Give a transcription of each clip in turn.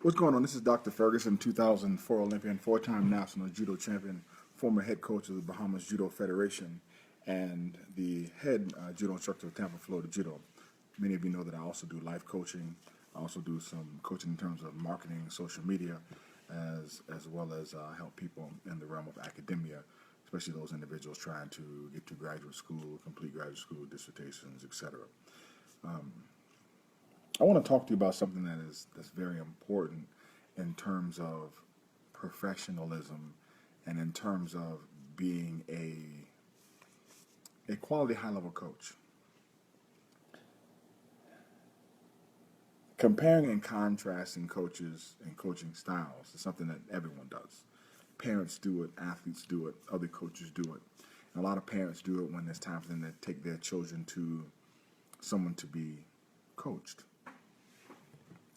What's going on? This is Dr. Ferguson, 2004 Olympian, four-time national judo champion, former head coach of the Bahamas Judo Federation, and the head judo instructor of Tampa, Florida Judo. Many of you know that I also do life coaching. I also do some coaching in terms of marketing, social media, as well as help people in the realm of academia, especially those individuals trying to get to graduate school, complete graduate school dissertations, etc. I want to talk to you about something that's very important in terms of professionalism and in terms of being a quality high level coach. Comparing and contrasting coaches and coaching styles is something that everyone does. Parents do it, athletes do it, other coaches do it. And a lot of parents do it when it's time for them to take their children to someone to be coached.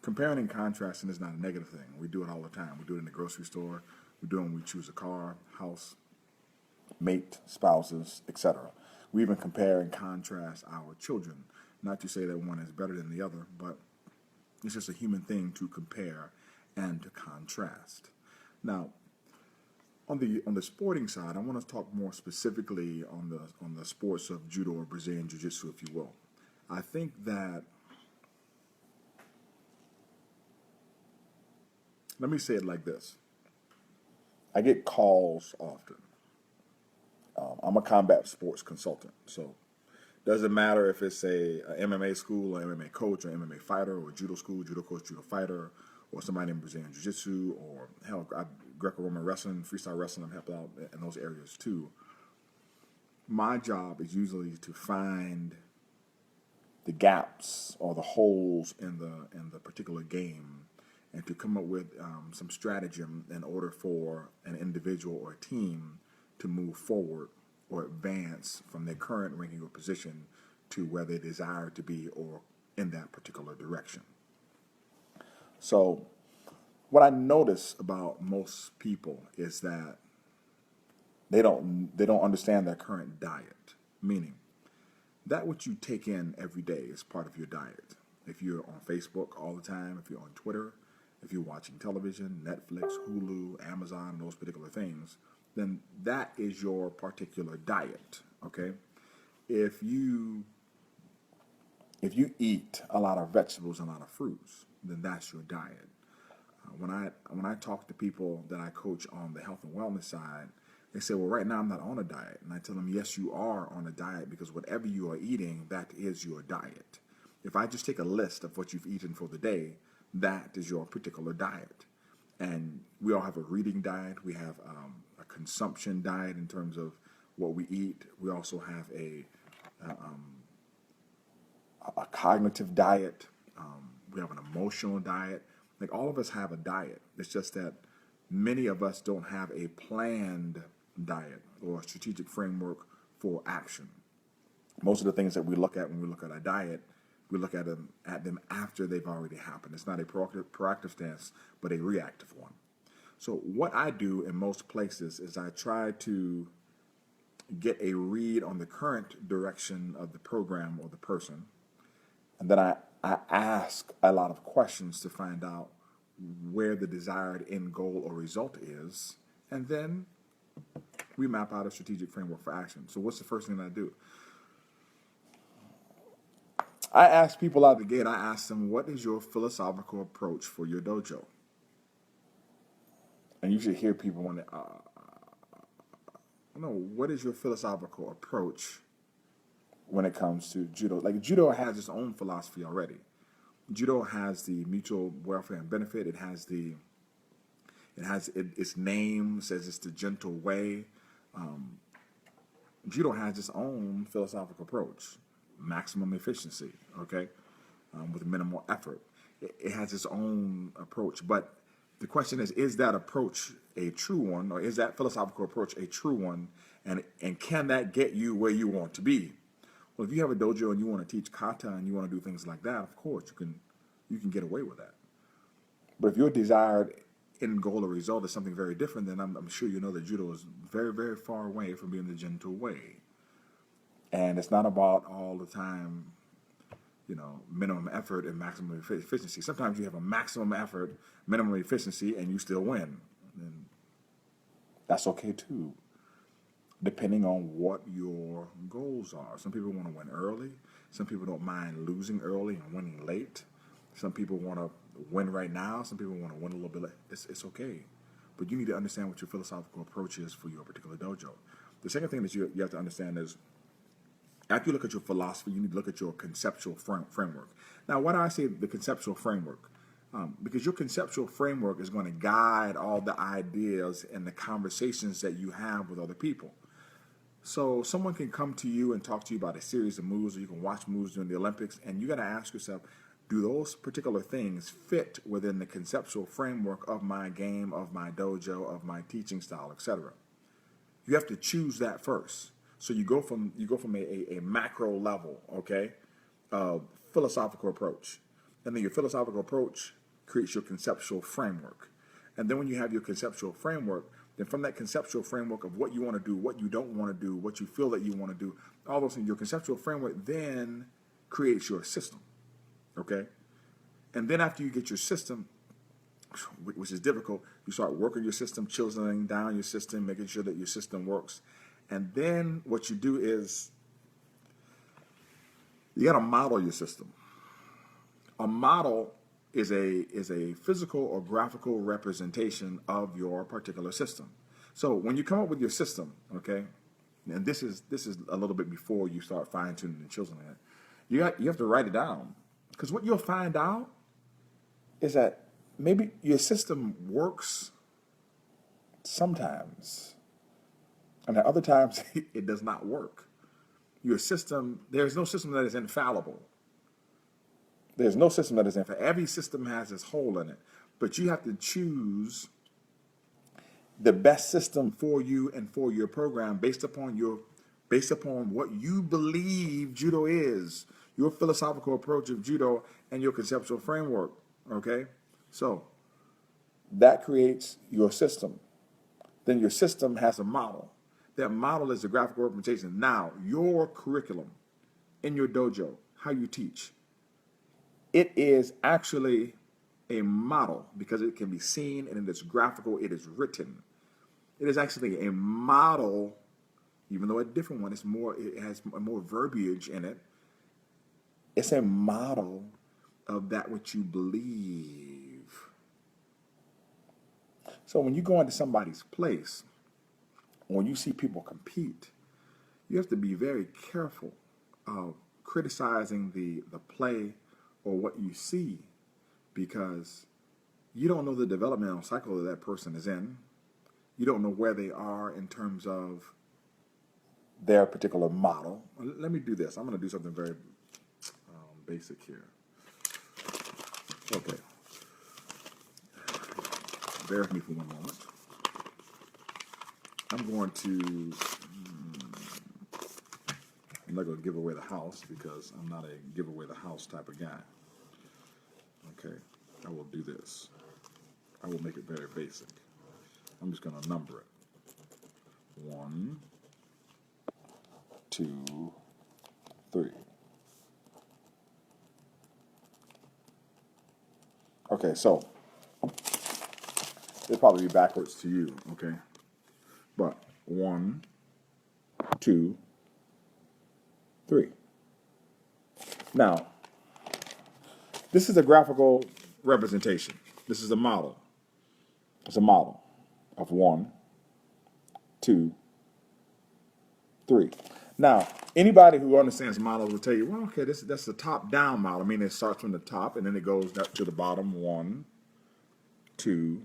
Comparing and contrasting is not a negative thing. We do it all the time. We do it in the grocery store. We do it when we choose a car, house, mate, spouses, etc. We even compare and contrast our children. Not to say that one is better than the other, but it's just a human thing to compare and to contrast. Now, on the sporting side, I want to talk more specifically on the sports of judo or Brazilian jiu-jitsu, if you will. I think that, let me say it like this. I get calls often. I'm a combat sports consultant, so doesn't matter if it's a MMA school, or MMA coach, or MMA fighter, or judo school, judo coach, judo fighter, or somebody in Brazilian jiu-jitsu, or hell, Greco-Roman wrestling, freestyle wrestling. I'm helping out in those areas too. My job is usually to find the gaps or the holes in the particular game, and to come up with some stratagem in order for an individual or a team to move forward or advance from their current ranking or position to where they desire to be or in that particular direction. So what I notice about most people is that they don't understand their current diet, meaning that what you take in every day is part of your diet. If you're on Facebook all the time, if you're on Twitter, if you're watching television, Netflix, Hulu, Amazon, those particular things, then that is your particular diet, okay? If you eat a lot of vegetables and a lot of fruits, then that's your diet. When I talk to people that I coach on the health and wellness side, they say, well, right now I'm not on a diet. And I tell them, yes, you are on a diet, because whatever you are eating, that is your diet. If I just take a list of what you've eaten for the day, that is your particular diet. And we all have a reading diet. We have a consumption diet in terms of what we eat. We also have a cognitive diet. We have an emotional diet. Like, all of us have a diet. It's just that many of us don't have a planned diet or a strategic framework for action. Most of the things that we look at when we look at our diet, we look at them after they've already happened. It's not a proactive stance, but a reactive one. So what I do in most places is I try to get a read on the current direction of the program or the person, and then I ask a lot of questions to find out where the desired end goal or result is, and then we map out a strategic framework for action. So what's the first thing I do? I ask people out the gate, I ask them, what is your philosophical approach for your dojo? And you should hear people when they, no, what is your philosophical approach when it comes to judo? Like, judo has its own philosophy already. Judo has the mutual welfare and benefit. Its name says it's the gentle way. Judo has its own philosophical approach, maximum efficiency, okay, with minimal effort. It has its own approach, but the question is that approach a true one, or is that philosophical approach a true one, and can that get you where you want to be? Well, if you have a dojo and you want to teach kata and you want to do things like that, of course you can get away with that. But if your desired end goal or result is something very different, then I'm sure you know that judo is very, very far away from being the gentle way. And it's not about all the time minimum effort and maximum efficiency. Sometimes you have a maximum effort, minimum efficiency, and you still win. And that's okay too, depending on what your goals are. Some people want to win early. Some people don't mind losing early and winning late. Some people want to win right now. Some people want to win a little bit late. It's okay. But you need to understand what your philosophical approach is for your particular dojo. The second thing that you have to understand is, after you look at your philosophy, you need to look at your conceptual framework. Now, why do I say the conceptual framework? Because your conceptual framework is going to guide all the ideas and the conversations that you have with other people. So someone can come to you and talk to you about a series of moves, or you can watch moves during the Olympics, and you got to ask yourself, do those particular things fit within the conceptual framework of my game, of my dojo, of my teaching style, etc.? You have to choose that first. So you go from a macro level, okay, philosophical approach, and then your philosophical approach creates your conceptual framework. And then when you have your conceptual framework, then from that conceptual framework of what you want to do, what you don't want to do, what you feel that you want to do, all those things, your conceptual framework then creates your system, okay? And then after you get your system, which is difficult, you start working your system, chiseling down your system, making sure that your system works. And then what you do is you got to model your system. A model is a physical or graphical representation of your particular system. So when you come up with your system, okay, and this is a little bit before you start fine-tuning and chiseling it, you have to write it down. Because what you'll find out is that maybe your system works sometimes, and at other times it does not work. Your system, there's no system that is infallible. There's no system that is infallible. Every system has its hole in it, but you have to choose the best system for you and for your program based upon what you believe judo is, your philosophical approach of judo, and your conceptual framework. Okay, so that creates your system. Then your system has a model. That model is the graphical representation. Now, your curriculum in your dojo, how you teach, it is actually a model because it can be seen and it is graphical, it is written. It is actually a model, even though a different one, it has more verbiage in it. It's a model of that which you believe. So when you go into somebody's place, when you see people compete, you have to be very careful of criticizing the play or what you see, because you don't know the developmental cycle that person is in. You don't know where they are in terms of their particular model. Let me do this. I'm going to do something very basic here. Okay. Bear with me for one moment. I'm going to, I'm not going to give away the house because I'm not a give away the house type of guy. Okay, I will do this. I will make it very basic. I'm just going to number it. 1, 2, 3. Okay, so it'll probably be backwards to you, okay? But 1, 2, 3. Now, this is a graphical representation. This is a model. It's a model of 1, 2, 3. Now, anybody who understands models will tell you, well, okay, that's the top-down model. I mean, it starts from the top and then it goes down to the bottom. 1, 2,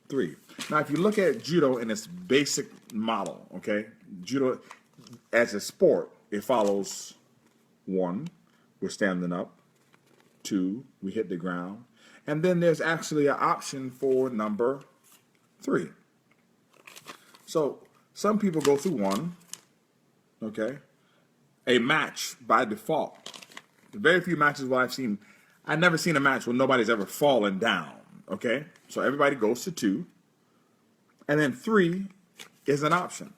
3. Now, if you look at judo in its basic model, okay, judo as a sport, it follows 1, we're standing up. 2, we hit the ground. And then there's actually an option for number 3. So some people go through 1, okay, a match by default. Very few matches where I've never seen a match where nobody's ever fallen down, okay? So everybody goes to 2, and then 3 is an option.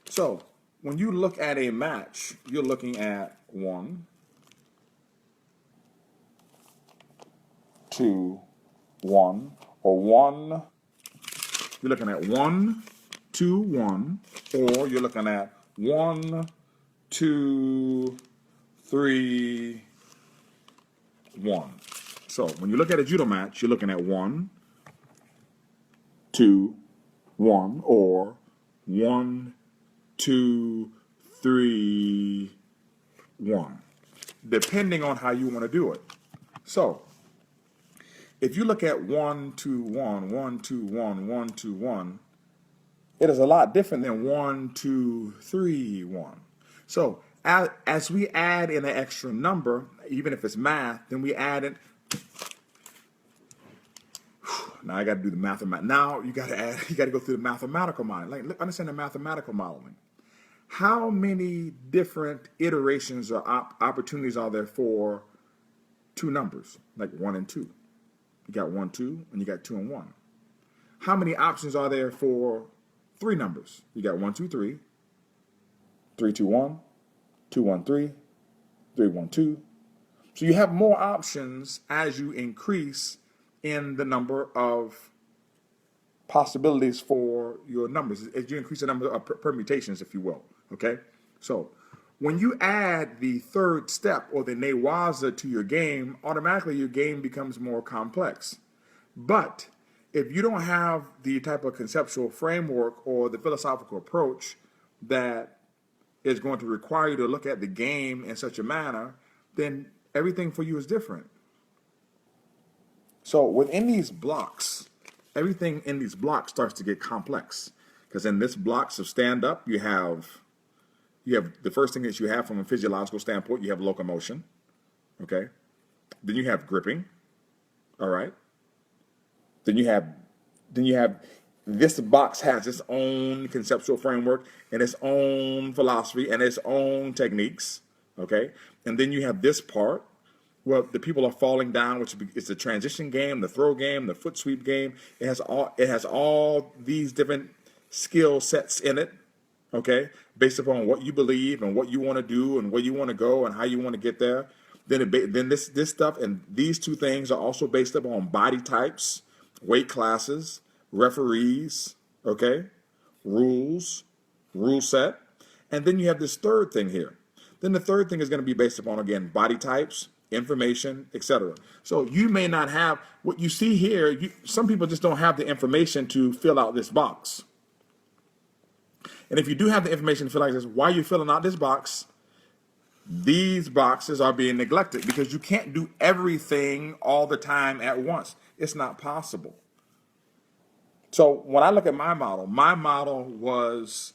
So when you look at a match, you're looking at 1, 2, 1, or 1. You're looking at 1, 2, 1, or you're looking at 1, 2, 3, 1. So when you look at a judo match, you're looking at 1, 2, 1, or 1, 2, 3, 1, depending on how you want to do it. So if you look at 1, 2, 1, 1, 2, 1, 1, 2, 1, it is a lot different than 1, 2, 3, 1. So as we add in an extra number, even if it's math, then we add it. Now I got to do the mathematics. Now you got to go through the mathematical modeling. Like, understand the mathematical modeling. How many different iterations or opportunities are there for two numbers, like 1 and 2? You got 1, 2, and you got 2 and 1. How many options are there for three numbers? You got 1, 2, 3, 3, 2, 1, 2, 1, 3, 3, 1, 2. So you have more options as you increase in the number of possibilities for your numbers, as you increase the number of permutations, if you will. Okay? So when you add the third step or the newaza to your game, automatically your game becomes more complex. But if you don't have the type of conceptual framework or the philosophical approach that is going to require you to look at the game in such a manner, then everything for you is different. So within these blocks, everything in these blocks starts to get complex. Because in this blocks of stand-up, you have the first thing that you have from a physiological standpoint, you have locomotion. Okay? Then you have gripping. All right? Then you have this box has its own conceptual framework and its own philosophy and its own techniques. Okay? And then you have this part. Well, the people are falling down, which is the transition game, the throw game, the foot sweep game. It has all these different skill sets in it, okay, based upon what you believe and what you want to do and where you want to go and how you want to get there. Then this stuff and these two things are also based upon body types, weight classes, referees, okay, rules, rule set, and then you have this third thing here. Then the third thing is going to be based upon, again, body types, information, etc. So you may not have what you see here. Some people just don't have the information to fill out this box. And if you do have the information to fill out this, while you're filling out this box, these boxes are being neglected because you can't do everything all the time at once. It's not possible. So when I look at my model was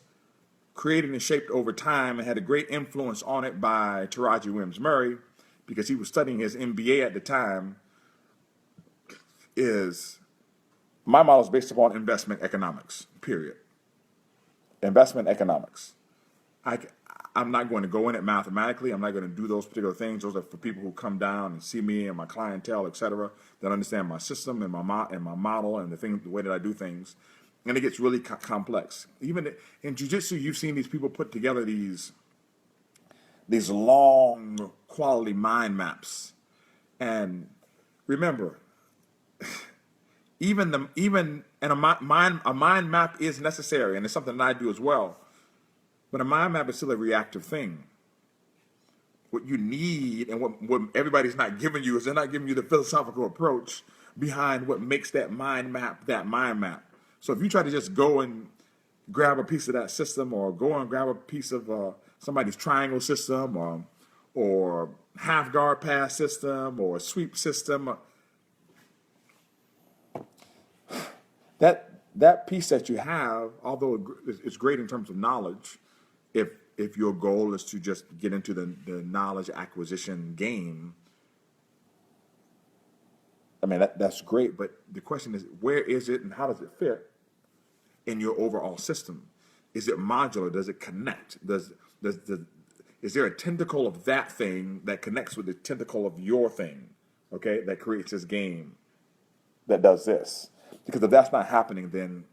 created and shaped over time and had a great influence on it by Taraji Williams Murray, because he was studying his MBA at the time. My model is based upon investment economics, period. Investment economics. I'm not going to go in it mathematically. I'm not going to do those particular things. Those are for people who come down and see me and my clientele, etc., that understand my system and my model and the way that I do things. And it gets really complex. Even in jiu-jitsu, you've seen these people put together these long quality mind maps. And remember, a mind map is necessary, and it's something that I do as well. But a mind map is still a reactive thing. What you need and what everybody's not giving you is they're not giving you the philosophical approach behind what makes that mind map that mind map. So if you try to just go and grab a piece of that system or go and grab a piece of somebody's triangle system or half guard pass system or sweep system, that piece that you have, although it's great in terms of knowledge, if your goal is to just get into the knowledge acquisition game, I mean, that's great, but the question is, where is it and how does it fit in your overall system? Is it modular? Does it connect? Is there a tentacle of that thing that connects with the tentacle of your thing, okay, that creates this game that does this? Because if that's not happening, then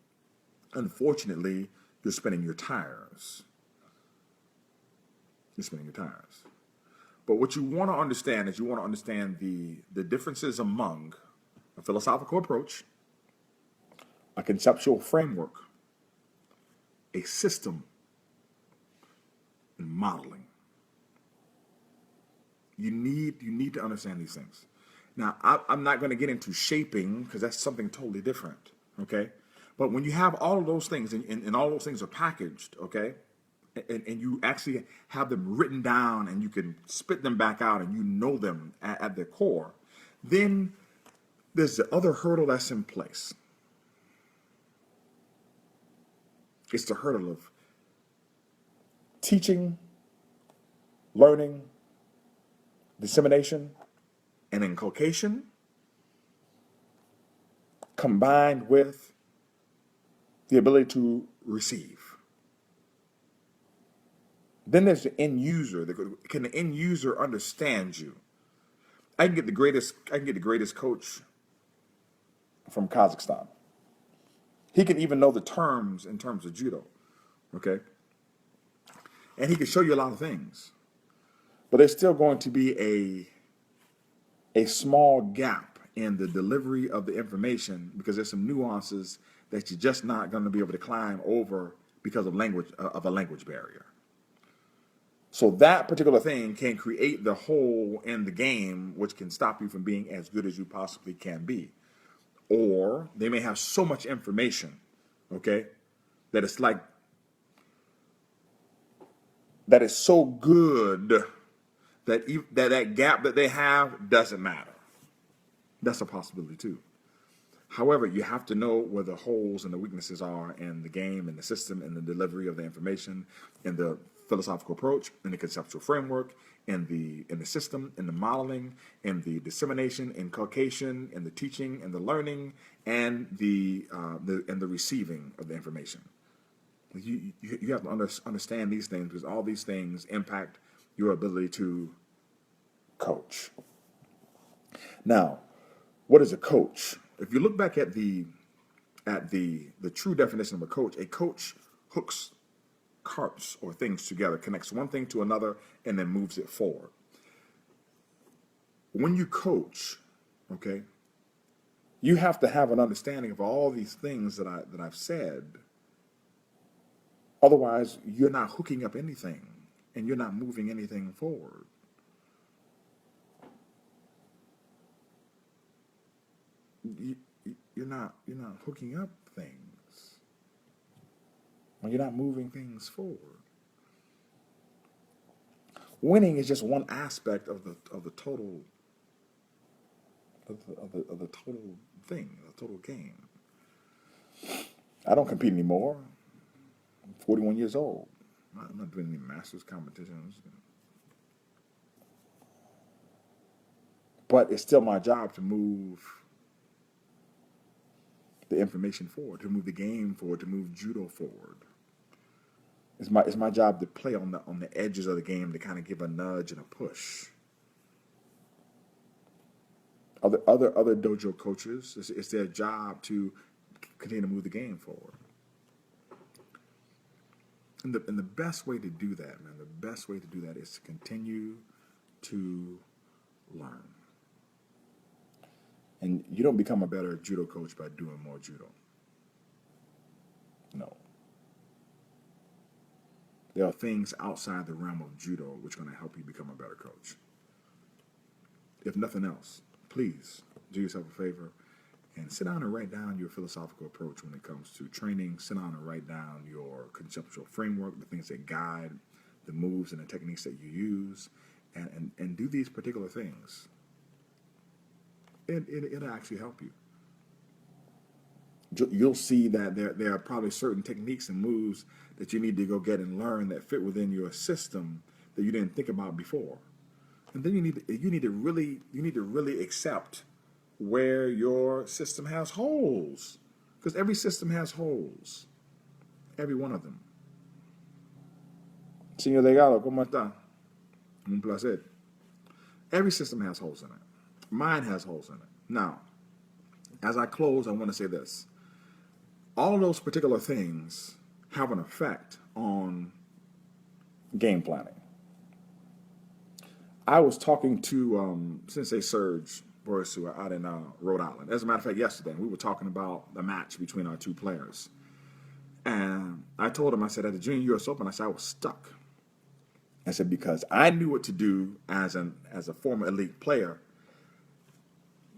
unfortunately, you're spinning your tires. You're spinning your tires. But what you want to understand is you want to understand the differences among a philosophical approach, a conceptual framework, a system, and modeling. You need to understand these things. Now, I'm not going to get into shaping because that's something totally different, okay? But when you have all of those things and all those things are packaged, okay, and you actually have them written down and you can spit them back out and you know them at their core, then there's the other hurdle that's in place. It's the hurdle of teaching, learning, dissemination, and inculcation combined with the ability to receive. Then there's the end user. Can the end user understand you? I can get the greatest coach from Kazakhstan. He can even know the terms in terms of judo, okay? And he can show you a lot of things. But there's still going to be a small gap in the delivery of the information because there's some nuances that you're just not going to be able to climb over because of a language barrier. So that particular thing can create the hole in the game, which can stop you from being as good as you possibly can be. Or they may have so much information, okay, that it's like, that is so good that that gap that they have doesn't matter. That's a possibility too. However, you have to know where the holes and the weaknesses are in the game and the system and the delivery of the information and the philosophical approach and the conceptual framework and the system and the modeling and the dissemination, inculcation and the teaching and the learning and the receiving of the information. You have to understand these things because all these things impact your ability to coach. Now, what is a coach? If you look back at the true definition of a coach hooks carts or things together, connects one thing to another, and then moves it forward. When you coach, okay, you have to have an understanding of all these things that I've said. Otherwise, you're not hooking up anything, and you're not moving anything forward. You're not hooking up things. When you're not moving things forward. Winning is just one aspect of the total of the total thing, the total game. I don't compete anymore. I'm 41 years old. I'm not doing any masters competitions. But it's still my job to move the information forward, to move the game forward, to move judo forward. It's my job to play on the edges of the game to kind of give a nudge and a push. Other dojo coaches, it's their job to continue to move the game forward. And the best way to do that, man, the best way to do that is to continue to learn. And you don't become a better judo coach by doing more judo. No. There are things outside the realm of judo which are going to help you become a better coach. If nothing else, please do yourself a favor and sit down and write down your philosophical approach when it comes to training. Sit down and write down your conceptual framework, the things that guide the moves and the techniques that you use, and do these particular things. It'll actually help you. You'll see that there are probably certain techniques and moves that you need to go get and learn that fit within your system that you didn't think about before. And then you need to really accept where your system has holes, because every system has holes, every one of them. Señor Delgado, ¿cómo está? Un placer. Every system has holes in it. Mine has holes in it. Now, as I close, I want to say this. All of those particular things have an effect on game planning. I was talking to Sensei Serge boys who are out in Rhode Island. As a matter of fact, yesterday we were talking about the match between our two players. And I told him, I said, at the Junior US Open, I said, I was stuck. I said, because I knew what to do as a former elite player.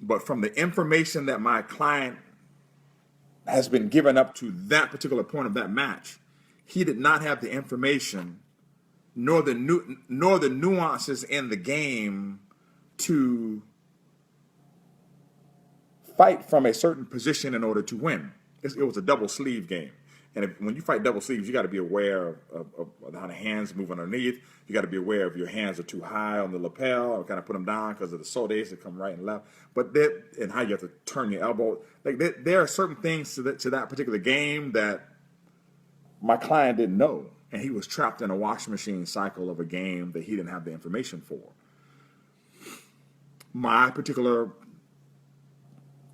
But from the information that my client has been given up to that particular point of that match, he did not have the information nor the nuances in the game to fight from a certain position in order to win. It was a double sleeve game. And when you fight double sleeves, you got to be aware of how the hands move underneath. You got to be aware if your hands are too high on the lapel or kind of put them down because of the soldes that come right and left. And how you have to turn your elbow. Like there are certain things to that particular game that my client didn't know. And he was trapped in a washing machine cycle of a game that he didn't have the information for. My particular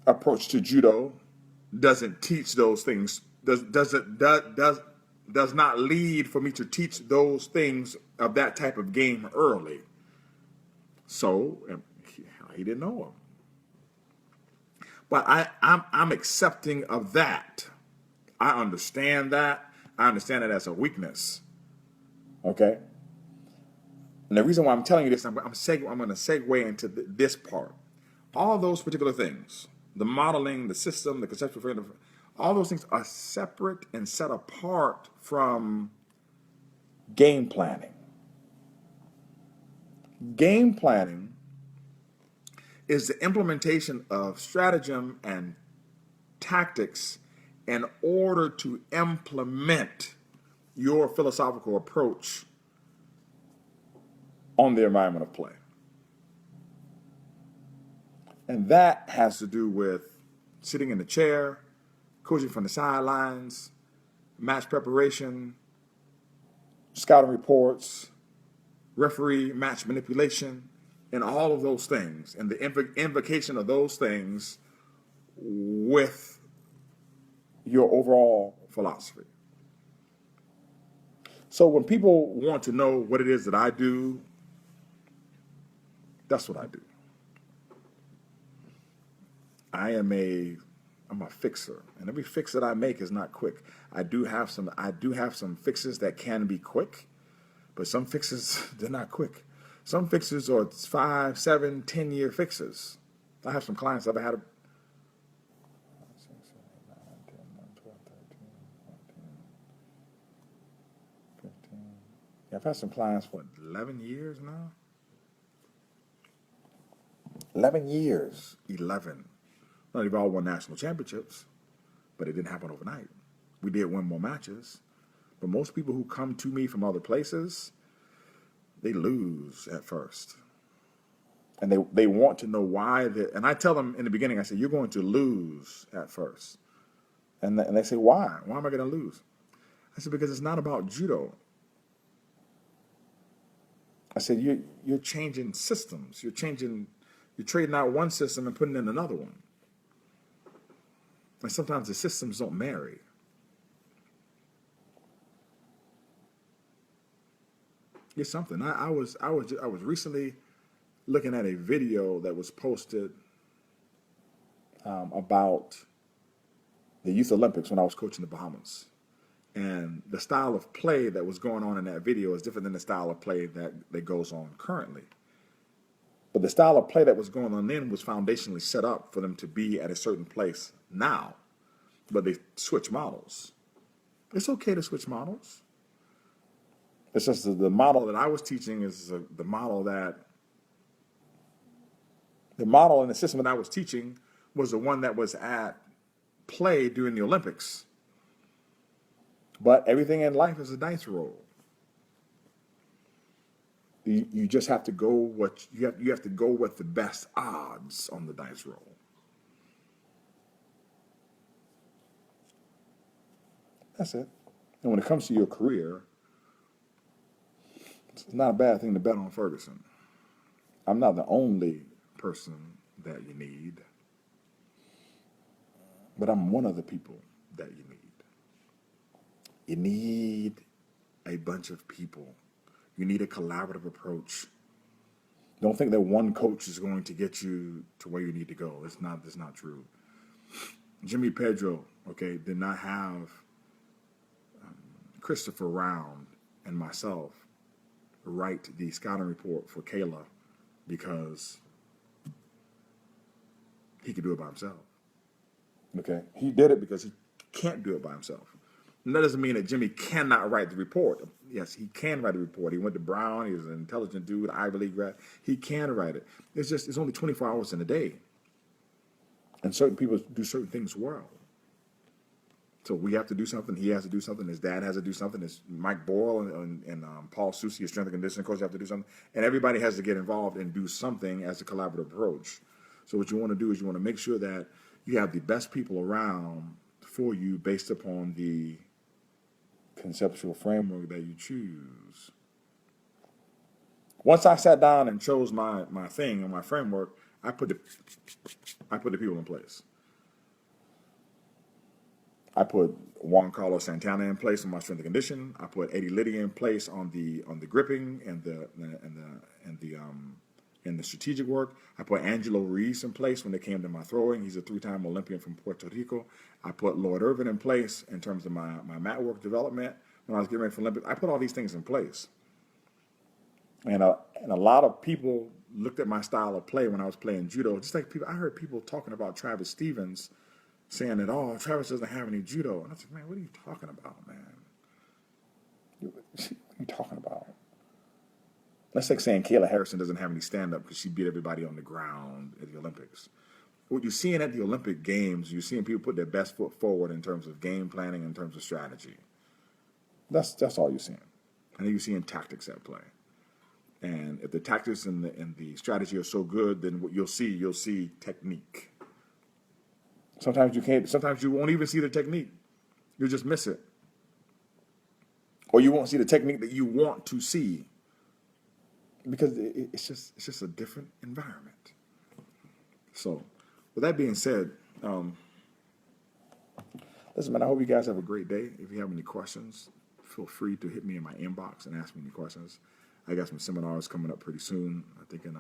approach to judo doesn't teach those things. Does not lead for me to teach those things of that type of game early. So he didn't know them. But I'm accepting of that. I understand that. I understand it as a weakness. Okay? And the reason why I'm telling you this, I'm going to segue into this part. All those particular things, the modeling, the system, the conceptual framework, all those things are separate and set apart from game planning. Game planning is the implementation of stratagem and tactics in order to implement your philosophical approach on the environment of play. And that has to do with sitting in the chair, coaching from the sidelines, match preparation, scouting reports, referee match manipulation, and all of those things, and the invocation of those things with your overall philosophy. So when people want to know what it is that I do, that's what I do. I'm a fixer, and every fix that I make is not quick. I do have some fixes that can be quick, but some fixes, they're not quick. Some fixes are 5, 7, 10-year fixes. I have some clients I've had. I've had some clients for 11 years now. 11 years. 11. Not even all won national championships, but it didn't happen overnight. We did win more matches. But most people who come to me from other places, they lose at first. And they want to know why. And I tell them in the beginning, I say, you're going to lose at first. And they say, why? Why am I going to lose? I said, because it's not about judo. I said, you're changing systems. You're trading out one system and putting in another one. And sometimes the systems don't marry. Here's something. I was recently looking at a video that was posted about the Youth Olympics when I was coaching the Bahamas. And the style of play that was going on in that video is different than the style of play that goes on currently. But the style of play that was going on then was foundationally set up for them to be at a certain place now. But they switch models. It's okay to switch models. It's just the model that I was teaching is the model and the system that I was teaching was the one that was at play during the Olympics. But everything in life is a dice roll. You just have to go you have to go with the best odds on the dice roll. That's it. And when it comes to your career, it's not a bad thing to bet on Ferguson. I'm not the only person that you need, but I'm one of the people that you need. You need a bunch of people. You need a collaborative approach. Don't think that one coach is going to get you to where you need to go. It's not. That's not true. Jimmy Pedro, okay, did not have Christopher Round and myself write the scouting report for Kayla because he could do it by himself. Okay, he did it because he can't do it by himself. And that doesn't mean that Jimmy cannot write the report. Yes, he can write a report. He went to Brown. He was an intelligent dude, Ivy League grad. He can write it. It's only 24 hours in a day. And certain people do certain things well. So we have to do something. He has to do something. His dad has to do something. His Mike Boyle and Paul Susi, his strength and conditioning coach, have to do something. And everybody has to get involved and do something as a collaborative approach. So what you want to do is you want to make sure that you have the best people around for you based upon the conceptual framework that you choose. Once I sat down and chose my thing and my framework, I put the people in place. I put Juan Carlos Santana in place on my strength and conditioning. I put Eddie Lydia in place on the gripping and the strategic work. I put Angelo Ruiz in place when it came to my throwing. He's a 3-time Olympian from Puerto Rico. I put Lloyd Irvin in place in terms of my mat work development when I was getting ready for Olympics. I put all these things in place. And a lot of people looked at my style of play when I was playing judo. Just like I heard people talking about Travis Stevens saying that, oh, Travis doesn't have any judo. And I was like, man, what are you talking about, man? What are you talking about? That's like saying Kayla Harrison doesn't have any stand-up because she beat everybody on the ground at the Olympics. What you're seeing at the Olympic Games, you're seeing people put their best foot forward in terms of game planning, in terms of strategy. That's all you're seeing. And then you're seeing tactics at play. And if the tactics and the strategy are so good, then what you'll see technique. Sometimes you can't. Sometimes you won't even see the technique. You'll just miss it, or you won't see the technique that you want to see because it's just a different environment. So, with that being said, listen, man. I hope you guys have a great day. If you have any questions, feel free to hit me in my inbox and ask me any questions. I got some seminars coming up pretty soon. I think in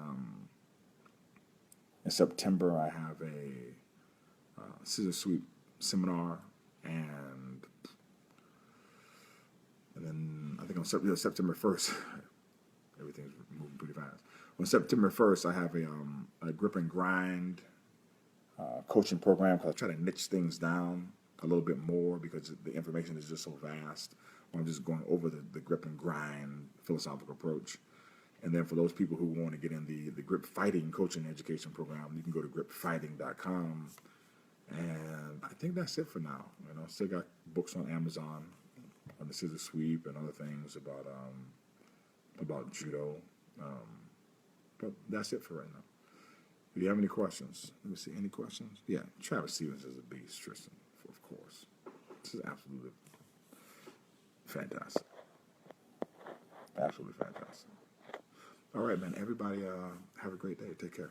September I have a scissor sweep seminar, and then I think on September 1st, everything's moving pretty fast. On September 1st, I have a grip and grind coaching program because I try to niche things down a little bit more because the information is just so vast. I'm just going over the grip and grind philosophical approach. And then for those people who want to get in the grip fighting coaching education program, you can go to gripfighting.com. And I think that's it for now. Still got books on Amazon on the scissor sweep and other things about judo. But that's it for right now. If you have any questions, let me see. Any questions? Yeah, Travis Stevens is a beast, Tristan, of course. This is absolutely fantastic. Absolutely fantastic. All right, man. Everybody have a great day. Take care.